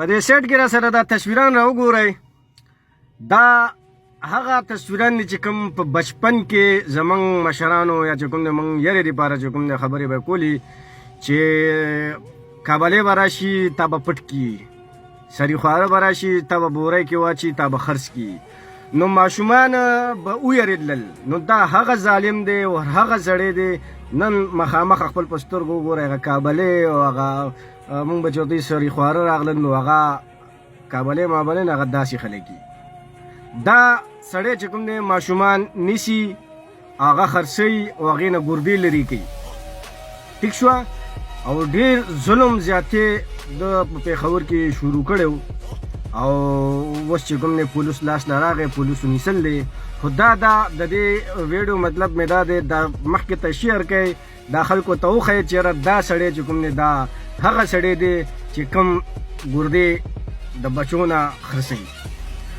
په دې سیټ کې را سره دا تصویران را وګورئ. دا هغه تصویران دي چې کوم په بچپن کې زمونږ مشرانو یا چې کوم د موږ یارې دپاره چې کوم د خبرې به کولي چې کابلې به راشي تا به پټ کي، سري خواره به راشي تا به بورۍ کې واچي تا به خرڅ کي. نو ماشومان به ویرېدلل. نو دا هغه ظالم دی او هغه سړی دی نن مخامخ خپل په سترګو وګورئ. هغه کابلې او هغه مونږ به چې دوی سري خواره راغلل نو هغه کابلې مابلې نه هغه داسې خلک دي. دا سړی چې کوم دی ماشومان نیسي هغه خرڅوي او هغې نه ګردې لرې کوي. ټیک شوه. او ډېر ظلم زیاتې د په پېښور کې شروع کړی و او اوس چې کوم دی پولیس لاس نه راغی، پولیسو نیسل دی. خو دا د دې ویډیو مطلب مې دا دی دا مخکې ته شیر کوي، دا خلکو ته وښیي چې یاره دا سړی چې کوم دی دا هغه سړی دی چې کوم ګردې د بچو نه خرڅوي.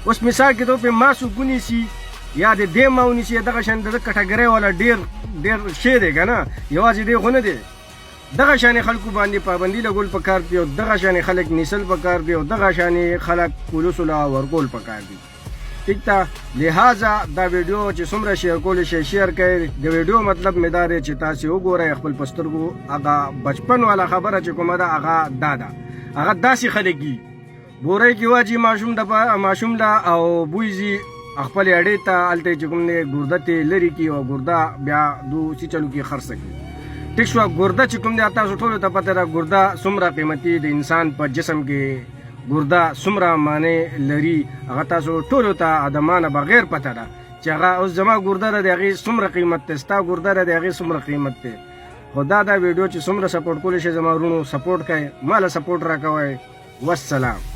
اوس مثال کې ته په ما څوک ونیسي یا د دې ما ونیسي دغه شان د کټګرۍ والا ډېر شی دی که نه، یوازې دی خو نه دی. دغه شانې خلکو باندې پابندي لګول پکار دي او دغه شانې خلک نیسل پکار دي او دغه شانې خلک پولیسو له ورکول پکار دي. ټیک ته لہذا دا ویډیو چې څومره شیر کولی شئ شیر کړئ. د ویډیو مطلب مې دا دی چې تاسې وګورئ خپل په سترګو. هغه بچپن والا خبره چې کومه ده هغه دا ده، هغه داسې خلک دي بورۍ کې واچي ماشوم له او بویځي خپلې اډې ته هلته چې کوم دی ګرده ترې لرې کړي او ګرده بیا دوسي چلو کې خرڅه کړي. ټیک شوه. ګرده چې کوم دی تاسو ټولو ته پته ده ګرده څومره قیمتي د انسان په جسم کې ګرده څومره معنی لري هغه تاسو ټولو ته ادمانه بغیر پته ده چې هغه اوس زما ګرده ده د هغې څومره قیمت دی، ستا ګرده ده د هغې څومره قیمت دی. خو دا ویډیو چې څومره سپورټ کولی شئ زما ورونو سپورټ کوئ، ما له سپورټ راکوئ. والسلام.